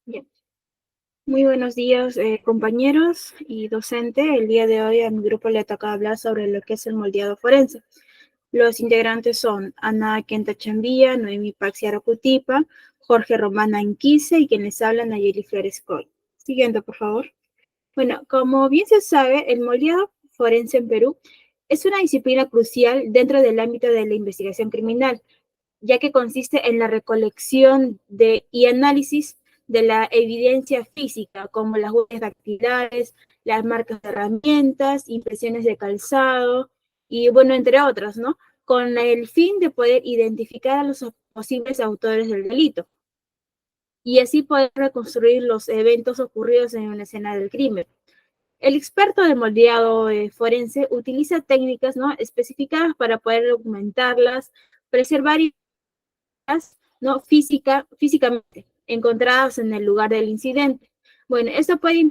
Bien. Muy buenos días, compañeros y docente. El día de hoy a mi grupo le toca hablar sobre lo que es el moldeado forense. Los integrantes son Ana Kenta Chambilla, Noemi Paxiaro Cutipa, Jorge Romana Inquise y quienes hablan Nayeli Flores Coy. Siguiente, por favor. Bueno, como bien se sabe, el moldeado forense en Perú es una disciplina crucial dentro del ámbito de la investigación criminal, ya que consiste en la recolección y análisis de la evidencia física, como las huellas dactilares, las marcas de herramientas, impresiones de calzado y, bueno, entre otras, ¿no? Con el fin de poder identificar a los posibles autores del delito y así poder reconstruir los eventos ocurridos en una escena del crimen. El experto de moldeado forense utiliza técnicas, ¿no?, especificadas para poder documentarlas, preservar y ¿no? Físicamente encontradas en el lugar del incidente. Bueno, esto puede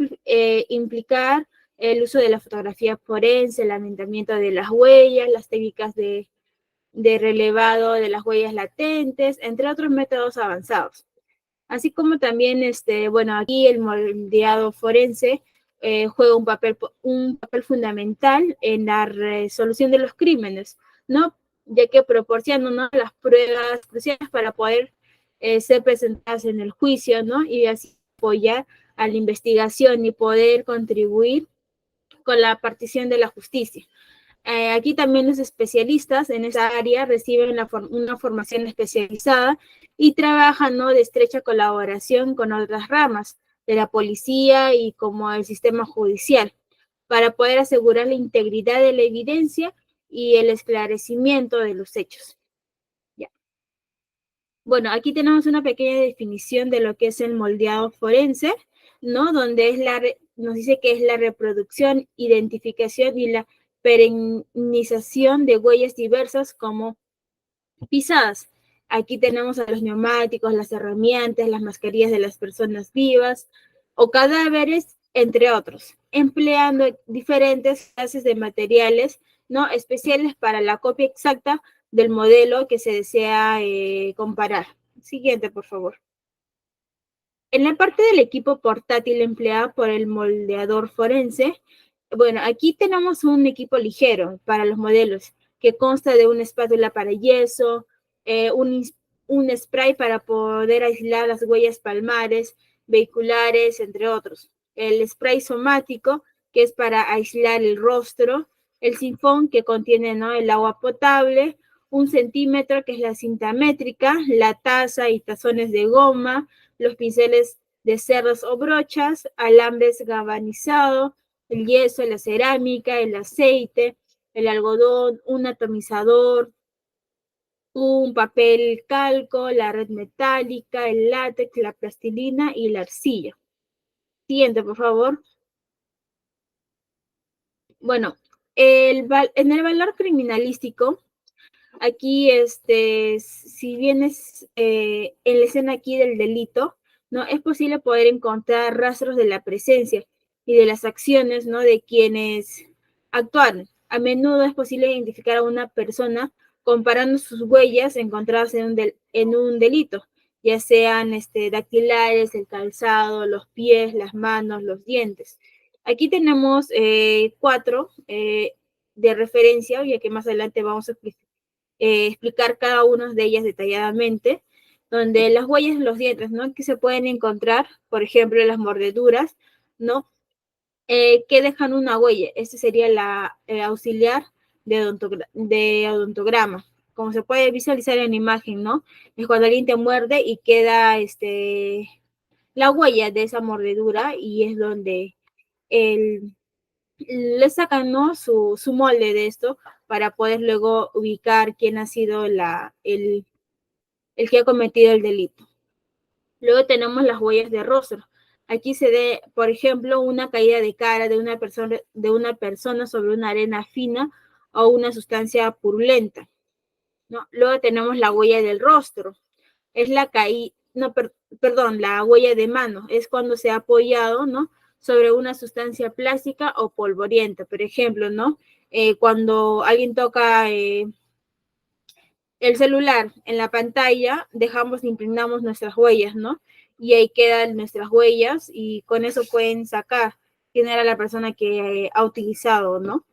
implicar el uso de la fotografía forense, el levantamiento de las huellas, las técnicas de relevado de las huellas latentes, entre otros métodos avanzados. Así como también, bueno, aquí el moldeado forense juega un papel fundamental en la resolución de los crímenes, ¿no? Ya que proporciona, ¿no?, las pruebas cruciales para poder ser presentadas en el juicio, ¿no? Y así apoyar a la investigación y poder contribuir con la partición de la justicia. Aquí también los especialistas en esa área reciben una formación especializada y trabajan, ¿no?, de estrecha colaboración con otras ramas de la policía y como el sistema judicial para poder asegurar la integridad de la evidencia y el esclarecimiento de los hechos. Ya. Bueno, aquí tenemos una pequeña definición de lo que es el moldeado forense, ¿no? Donde nos dice que es la reproducción, identificación y la perenización de huellas diversas como pisadas. Aquí tenemos a los neumáticos, las herramientas, las mascarillas de las personas vivas o cadáveres, entre otros, empleando diferentes clases de materiales, ¿no?, especiales para la copia exacta del modelo que se desea comparar. Siguiente, por favor. En la parte del equipo portátil empleado por el moldeador forense, bueno, aquí tenemos un equipo ligero para los modelos que consta de una espátula para yeso, un spray para poder aislar las huellas palmares, vehiculares, entre otros. El spray somático, que es para aislar el rostro, el sifón, que contiene, ¿no?, el agua potable, 1 centímetro, que es la cinta métrica, la taza y tazones de goma, los pinceles de cerdas o brochas, alambres galvanizado, el yeso, la cerámica, el aceite, el algodón, un atomizador, un papel calco, la red metálica, el látex, la plastilina y la arcilla. Siguiente, por favor. Bueno, en el valor criminalístico, aquí, si bien es en la escena aquí del delito, ¿no?, es posible poder encontrar rastros de la presencia y de las acciones, ¿no?, de quienes actuaron. A menudo es posible identificar a una persona comparando sus huellas encontradas en un delito, ya sean dactilares, el calzado, los pies, las manos, los dientes. Aquí tenemos 4 de referencia, ya que más adelante vamos a explicar cada una de ellas detalladamente, donde las huellas de los dientes, ¿no?, que se pueden encontrar, por ejemplo, las mordeduras, ¿no?, que dejan una huella. Este sería la auxiliar de odontograma. Como se puede visualizar en la imagen, ¿no?, es cuando alguien te muerde y queda la huella de esa mordedura y es donde el, le sacan, ¿no?, su molde de esto para poder luego ubicar quién ha sido el que ha cometido el delito. Luego tenemos las huellas de rostro. Aquí se ve, por ejemplo, una caída de cara de una persona sobre una arena fina o una sustancia purulenta, ¿no? Luego tenemos la huella del rostro. Es la caída, no, perdón, la huella de mano. Es cuando se ha apoyado, ¿no?, sobre una sustancia plástica o polvorienta. Por ejemplo, ¿no?, cuando alguien toca el celular en la pantalla, impregnamos nuestras huellas, ¿no? y ahí quedan nuestras huellas y con eso pueden sacar quién era la persona que ha utilizado, ¿no?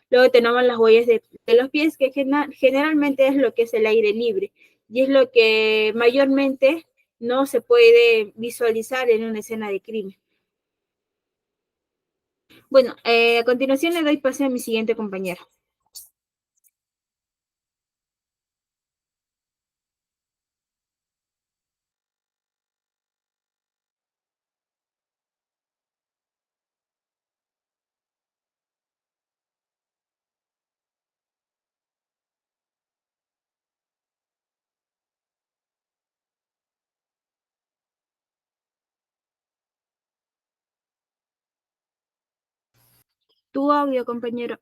Luego tenemos las huellas de los pies, que generalmente es lo que es el aire libre y es lo que mayormente no se puede visualizar en una escena de crimen. Bueno, a continuación le doy pase a mi siguiente compañero. Tu audio, compañero.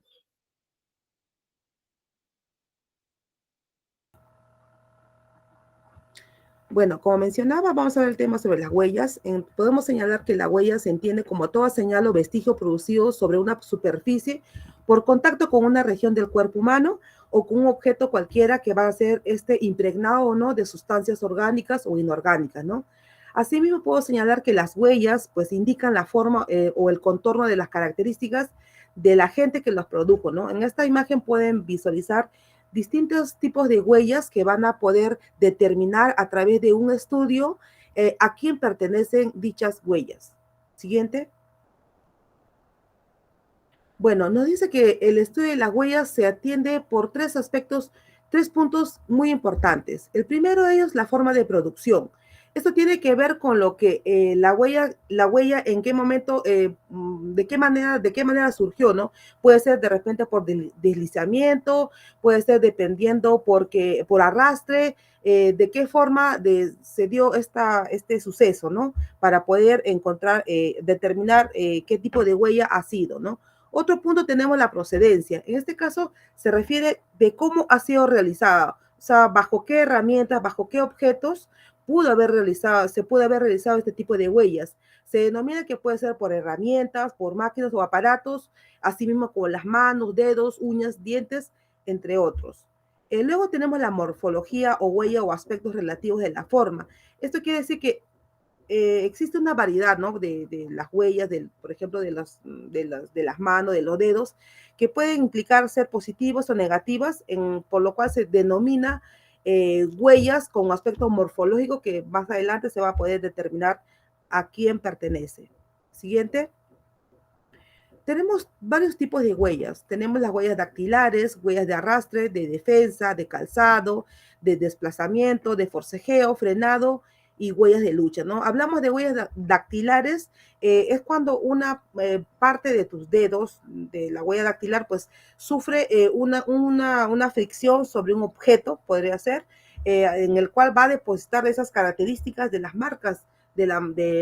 Bueno, como mencionaba, vamos a ver el tema sobre las huellas. Podemos señalar que la huella se entiende como toda señal o vestigio producido sobre una superficie por contacto con una región del cuerpo humano o con un objeto cualquiera que va a ser impregnado o no de sustancias orgánicas o inorgánicas, ¿no? Asimismo, puedo señalar que las huellas pues indican la forma o el contorno de las características del agente que los produjo, ¿no? En esta imagen pueden visualizar distintos tipos de huellas que van a poder determinar a través de un estudio a quién pertenecen dichas huellas. Siguiente. Bueno, nos dice que el estudio de las huellas se atiende por tres aspectos, tres puntos muy importantes. El primero de ellos, la forma de producción. Esto tiene que ver con lo que la huella en qué momento, de qué manera surgió, ¿no? Puede ser de repente por deslizamiento, puede ser dependiendo por arrastre, de qué forma se dio este suceso, ¿no? Para poder encontrar, determinar qué tipo de huella ha sido, ¿no? Otro punto tenemos la procedencia. En este caso se refiere de cómo ha sido realizada, o sea, bajo qué herramientas, bajo qué objetos se pudo haber realizado este tipo de huellas. Se denomina que puede ser por herramientas, por máquinas o aparatos, así mismo como las manos, dedos, uñas, dientes, entre otros. Luego tenemos la morfología o huella o aspectos relativos de la forma. Esto quiere decir que existe una variedad, ¿no? De las huellas, por ejemplo, de las manos, de los dedos, que pueden implicar ser positivas o negativas, por lo cual se denomina huellas con aspecto morfológico que más adelante se va a poder determinar a quién pertenece. Siguiente. Tenemos varios tipos de huellas. Tenemos las huellas dactilares, huellas de arrastre, de defensa, de calzado, de desplazamiento, de forcejeo, frenado y huellas de lucha, ¿no? Hablamos de huellas dactilares, es cuando una parte de tus dedos, de la huella dactilar, pues sufre una fricción sobre un objeto, podría ser, en el cual va a depositar esas características de las marcas,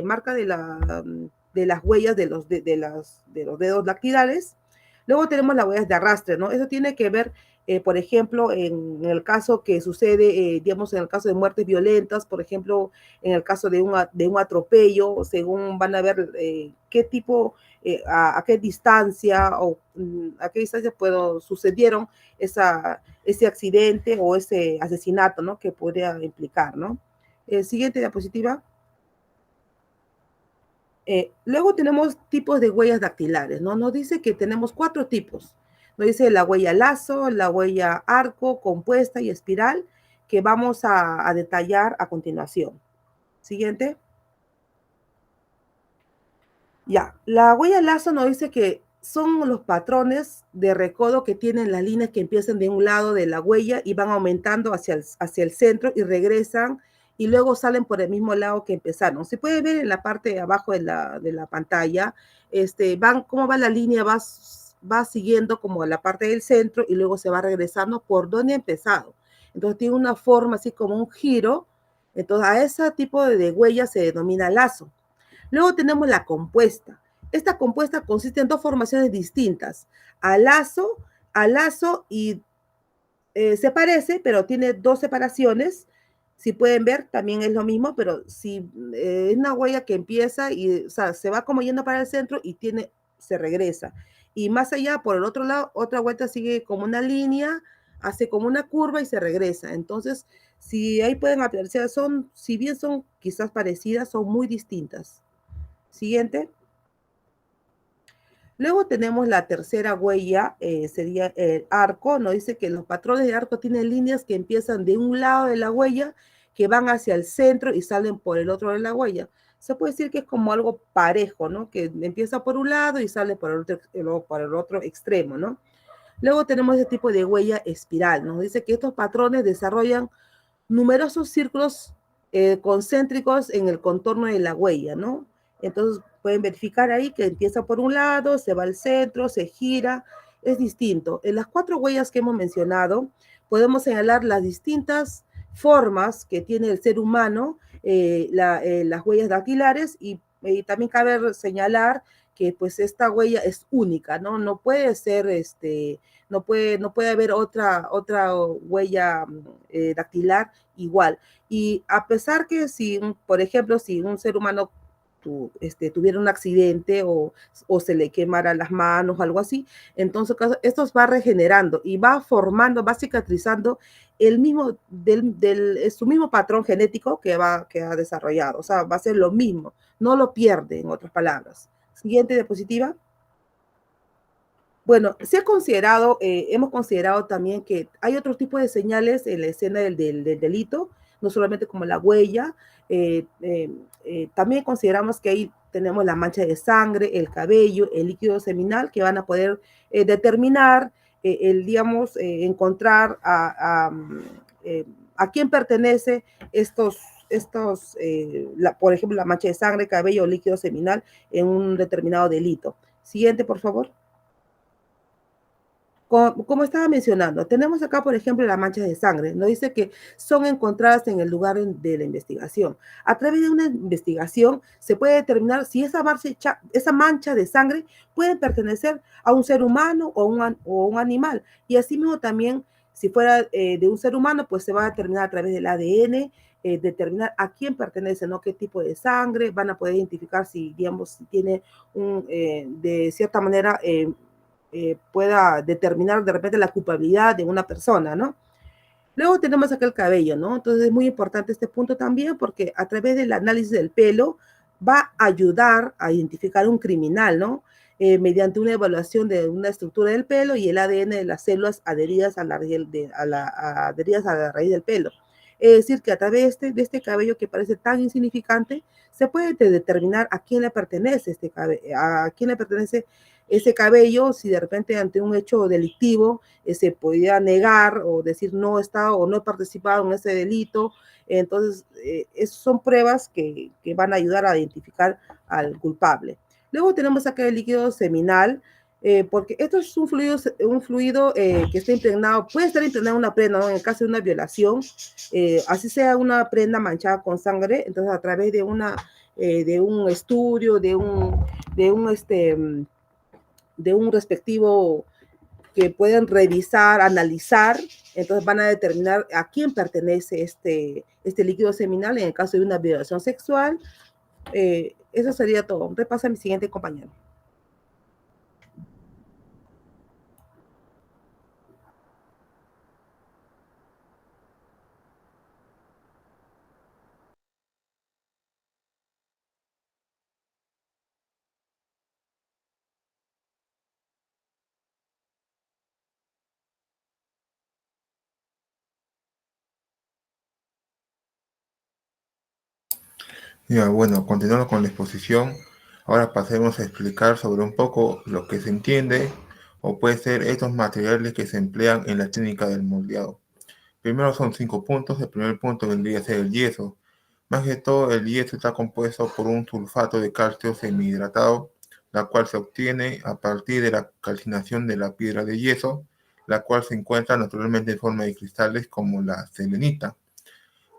marca de las huellas de los dedos dactilares. Luego tenemos las huellas de arrastre, ¿no? Eso tiene que ver, por ejemplo, en el caso que sucede, digamos, en el caso de muertes violentas, por ejemplo, en el caso de un atropello, según van a ver qué tipo, a qué distancia o a qué distancia sucedieron ese accidente o ese asesinato, ¿no? Que podría implicar, ¿no? Siguiente diapositiva. Luego tenemos tipos de huellas dactilares, ¿no? Nos dice que tenemos cuatro tipos. Nos dice la huella lazo, la huella arco, compuesta y espiral, que vamos a detallar a continuación. Siguiente. Ya, la huella lazo nos dice que son los patrones de recodo que tienen las líneas que empiezan de un lado de la huella y van aumentando hacia el centro y regresan y luego salen por el mismo lado que empezaron. Se puede ver en la parte de abajo de la pantalla, cómo va la línea, va siguiendo como la parte del centro y luego se va regresando por donde ha empezado. Entonces tiene una forma así como un giro. Entonces a ese tipo de huella se denomina lazo. Luego tenemos la compuesta. Esta compuesta consiste en dos formaciones distintas, alazo, alazo y se parece, pero tiene dos separaciones. Si pueden ver, también es lo mismo, pero si es una huella que empieza y, o sea, se va como yendo para el centro y se regresa. Y más allá, por el otro lado, otra vuelta sigue como una línea hace como una curva y se regresa. Entonces, si ahí pueden apreciar, si bien son quizás parecidas, son muy distintas. Siguiente. Luego tenemos la tercera huella, sería el arco. Nos dice que los patrones de arco tienen líneas que empiezan de un lado de la huella, que van hacia el centro y salen por el otro de la huella. Se puede decir que es como algo parejo, ¿no? Que empieza por un lado y sale por el otro extremo, ¿no? Luego tenemos este tipo de huella espiral. Nos dice que estos patrones desarrollan numerosos círculos concéntricos en el contorno de la huella, ¿no? Entonces pueden verificar ahí que empieza por un lado, se va al centro, se gira, es distinto. En las 4 huellas que hemos mencionado, podemos señalar las distintas formas que tiene el ser humano, las huellas dactilares, y también cabe señalar que pues esta huella es única, ¿no? No puede ser no puede haber otra huella dactilar igual. Y a pesar que si, por ejemplo, si un ser humano tuviera un accidente o se le quemara las manos o algo así, entonces esto va regenerando y va formando, va cicatrizando su mismo patrón genético que ha desarrollado. O sea, va a ser lo mismo, no lo pierde, en otras palabras. Siguiente diapositiva. Bueno, hemos considerado también que hay otros tipos de señales en la escena del delito, no solamente como la huella. También consideramos que ahí tenemos la mancha de sangre, el cabello, el líquido seminal, que van a poder determinar, digamos, encontrar a quién pertenece por ejemplo, la mancha de sangre, cabello o líquido seminal en un determinado delito. Siguiente, por favor. Como estaba mencionando, tenemos acá, por ejemplo, las manchas de sangre. Nos dice que son encontradas en el lugar de la investigación. A través de una investigación se puede determinar si esa mancha de sangre puede pertenecer a un ser humano o un animal. Y así mismo también, si fuera de un ser humano, pues se va a determinar a través del ADN, determinar a quién pertenece, ¿no? Qué tipo de sangre, van a poder identificar si, digamos, si tiene de cierta manera, pueda determinar de repente la culpabilidad de una persona, ¿no? Luego tenemos acá el cabello, ¿no? Entonces es muy importante este punto también porque a través del análisis del pelo va a ayudar a identificar un criminal, ¿no? Mediante una evaluación de una estructura del pelo y el ADN de las células adheridas adheridas a la raíz del pelo. Es decir, que a través de este cabello que parece tan insignificante, se puede determinar a quién le pertenece a quién le pertenece ese cabello, si de repente ante un hecho delictivo se podía negar o decir no he estado o no he participado en ese delito. Entonces, son pruebas que van a ayudar a identificar al culpable. Luego tenemos acá el líquido seminal, porque esto es un fluido que está impregnado, puede estar impregnado en una prenda, ¿no? En el caso de una violación, así sea una prenda manchada con sangre, entonces a través de un estudio, de un respectivo que pueden revisar, analizar, entonces van a determinar a quién pertenece este líquido seminal en el caso de una violación sexual. Eso sería todo. Repasa a mi siguiente compañero. Ya, bueno, continuando con la exposición, ahora pasemos a explicar sobre un poco lo que se entiende o puede ser estos materiales que se emplean en la técnica del moldeado. Primero son 5 puntos. El primer punto vendría a ser el yeso. Más que todo, el yeso está compuesto por un sulfato de calcio semihidratado, la cual se obtiene a partir de la calcinación de la piedra de yeso, la cual se encuentra naturalmente en forma de cristales como la selenita.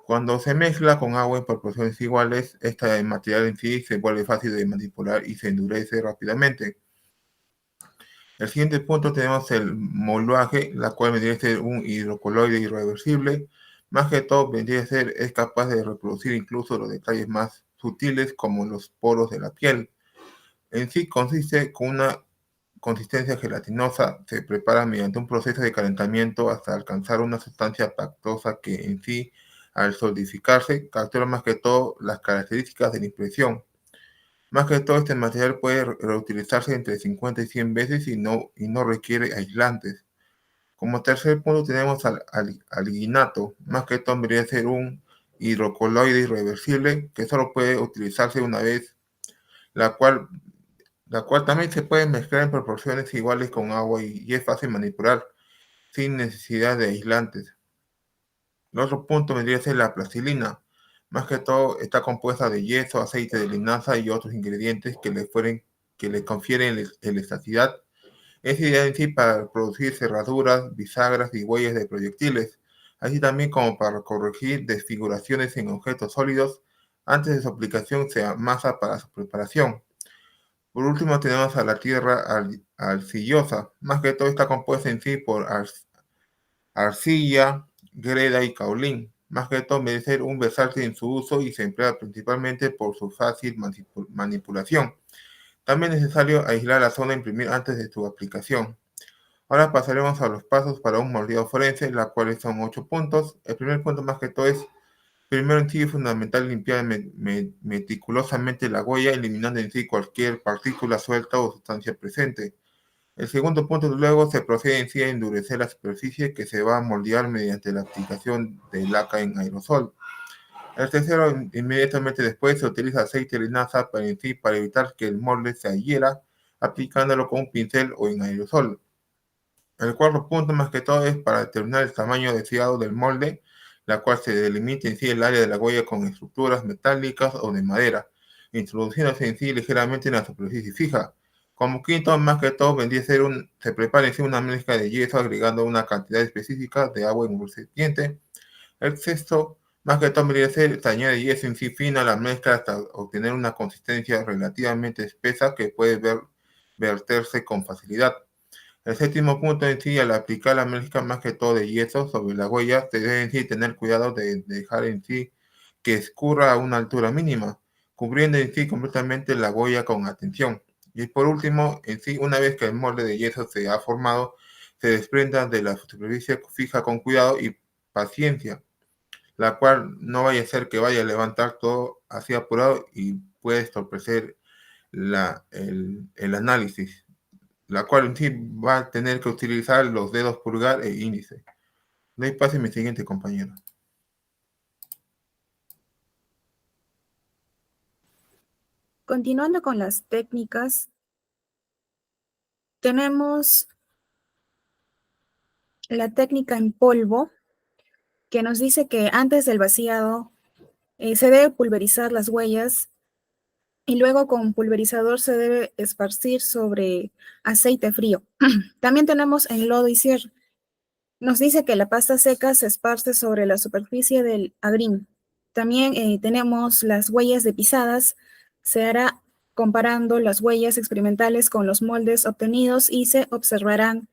Cuando se mezcla con agua en proporciones iguales, este material en sí se vuelve fácil de manipular y se endurece rápidamente. El siguiente punto tenemos el moldaje, la cual vendría a ser un hidrocoloide irreversible. Más que todo, vendría a ser, es capaz de reproducir incluso los detalles más sutiles como los poros de la piel. En sí consiste con una consistencia gelatinosa se prepara mediante un proceso de calentamiento hasta alcanzar una sustancia pastosa que en sí, al solidificarse, captura más que todo las características de la impresión. Más que todo, este material puede reutilizarse entre 50 y 100 veces y no requiere aislantes. Como tercer punto tenemos al alginato, más que todo debería ser un hidrocoloide irreversible que solo puede utilizarse una vez, la cual también se puede mezclar en proporciones iguales con agua y es fácil manipular sin necesidad de aislantes. El otro punto vendría a ser la plastilina. Más que todo está compuesta de yeso, aceite de linaza y otros ingredientes que le confieren elasticidad. Es ideal en sí para producir cerraduras, bisagras y huellas de proyectiles, así también como para corregir desfiguraciones en objetos sólidos antes de su aplicación sea masa para su preparación. Por último tenemos a la tierra arcillosa. Más que todo está compuesta en sí por arcilla, greda y caolín. Más que todo merece ser un versátil en su uso y se emplea principalmente por su fácil manipulación. También es necesario aislar la zona a imprimir antes de su aplicación. Ahora pasaremos a los pasos para un moldeado forense, los cuales son 8 puntos. El primer punto más que todo es, primero en sí es fundamental limpiar meticulosamente la huella, eliminando en sí cualquier partícula suelta o sustancia presente. El segundo punto, luego se procede en sí a endurecer la superficie que se va a moldear mediante la aplicación de laca en aerosol. El tercero, inmediatamente después, se utiliza aceite de linaza para evitar que el molde se adhiera, aplicándolo con un pincel o en aerosol. El cuarto punto, más que todo, es para determinar el tamaño deseado del molde, la cual se delimita en sí el área de la huella con estructuras metálicas o de madera, introduciéndose en sí ligeramente en la superficie fija. Como quinto, más que todo, se prepara en sí una mezcla de yeso agregando una cantidad específica de agua en un recipiente. El sexto, más que todo, se añade yeso en sí fina a la mezcla hasta obtener una consistencia relativamente espesa que puede verterse con facilidad. El séptimo punto en sí, al aplicar la mezcla más que todo de yeso sobre la huella, se debe en sí tener cuidado de dejar en sí que escurra a una altura mínima, cubriendo en sí completamente la huella con atención. Y por último, en sí, una vez que el molde de yeso se ha formado, se desprenda de la superficie fija con cuidado y paciencia, la cual no vaya a ser que vaya a levantar todo así apurado y puede estorpecer el análisis, la cual en sí va a tener que utilizar los dedos pulgar e índice. De ahí pase mi siguiente compañero. Continuando con las técnicas, tenemos la técnica en polvo, que nos dice que antes del vaciado se debe pulverizar las huellas y luego con pulverizador se debe esparcir sobre aceite frío. También tenemos en lodo y cierre. Nos dice que la pasta seca se esparce sobre la superficie del agrín. También tenemos las huellas de pisadas. Se hará comparando las huellas experimentales con los moldes obtenidos y se observarán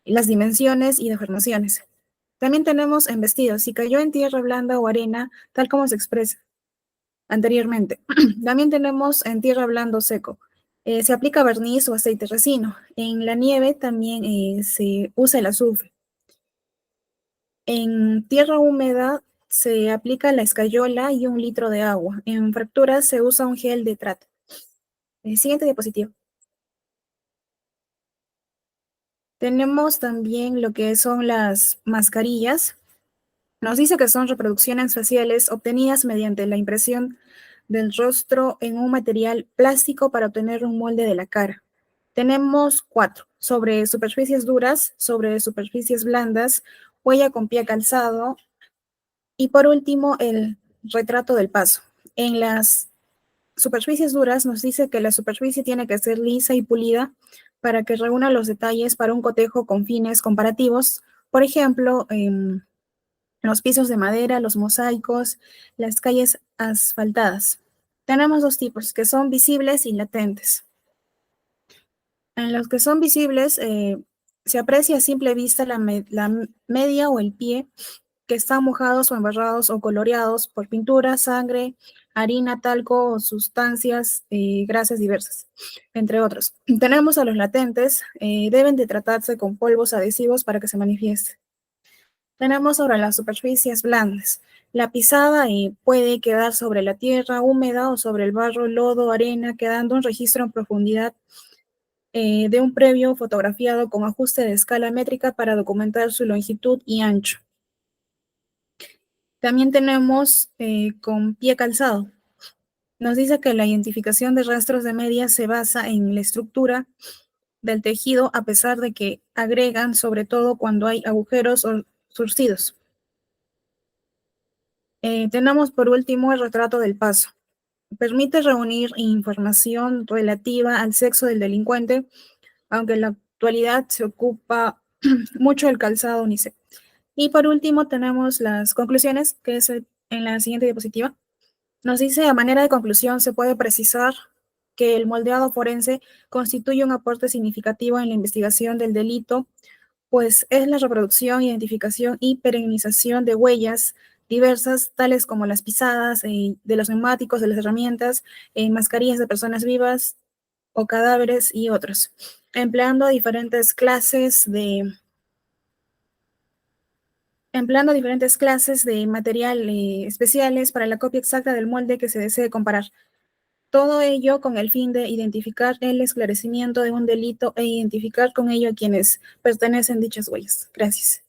las dimensiones y deformaciones. También tenemos en vestidos, si cayó en tierra blanda o arena, tal como se expresa anteriormente. También tenemos en tierra blando seco. Se aplica barniz o aceite resino. En la nieve también se usa el azufre. En tierra húmeda se aplica la escayola y 1 litro de agua. En fracturas se usa un gel de trato. Siguiente diapositiva. Tenemos también lo que son las mascarillas. Nos dice que son reproducciones faciales obtenidas mediante la impresión del rostro en un material plástico para obtener un molde de la cara. Tenemos 4, sobre superficies duras, sobre superficies blandas, huella con pie calzado y por último el retrato del paso. En las superficies duras nos dice que la superficie tiene que ser lisa y pulida para que reúna los detalles para un cotejo con fines comparativos. Por ejemplo, los pisos de madera, los mosaicos, las calles asfaltadas. Tenemos 2 tipos, que son visibles y latentes. En los que son visibles, se aprecia a simple vista la media o el pie que están mojados o embarrados o coloreados por pintura, sangre, harina, talco o sustancias grasas diversas, entre otros. Tenemos a los latentes, deben de tratarse con polvos adhesivos para que se manifieste. Tenemos sobre las superficies blandas. La pisada puede quedar sobre la tierra húmeda o sobre el barro, lodo, arena, quedando un registro en profundidad de un previo fotografiado con ajuste de escala métrica para documentar su longitud y ancho. También tenemos con pie calzado. Nos dice que la identificación de rastros de medias se basa en la estructura del tejido, a pesar de que agregan, sobre todo cuando hay agujeros o surcidos. Tenemos por último el retrato del paso. Permite reunir información relativa al sexo del delincuente, aunque en la actualidad se ocupa mucho el calzado unisex. Y por último tenemos las conclusiones, que es en la siguiente diapositiva. Nos dice, a manera de conclusión, se puede precisar que el moldeado forense constituye un aporte significativo en la investigación del delito, pues es la reproducción, identificación y perenización de huellas diversas, tales como las pisadas de los neumáticos, de las herramientas, mascarillas de personas vivas o cadáveres y otros, empleando diferentes clases de material especiales para la copia exacta del molde que se desee comparar. Todo ello con el fin de identificar el esclarecimiento de un delito e identificar con ello a quienes pertenecen dichas huellas. Gracias.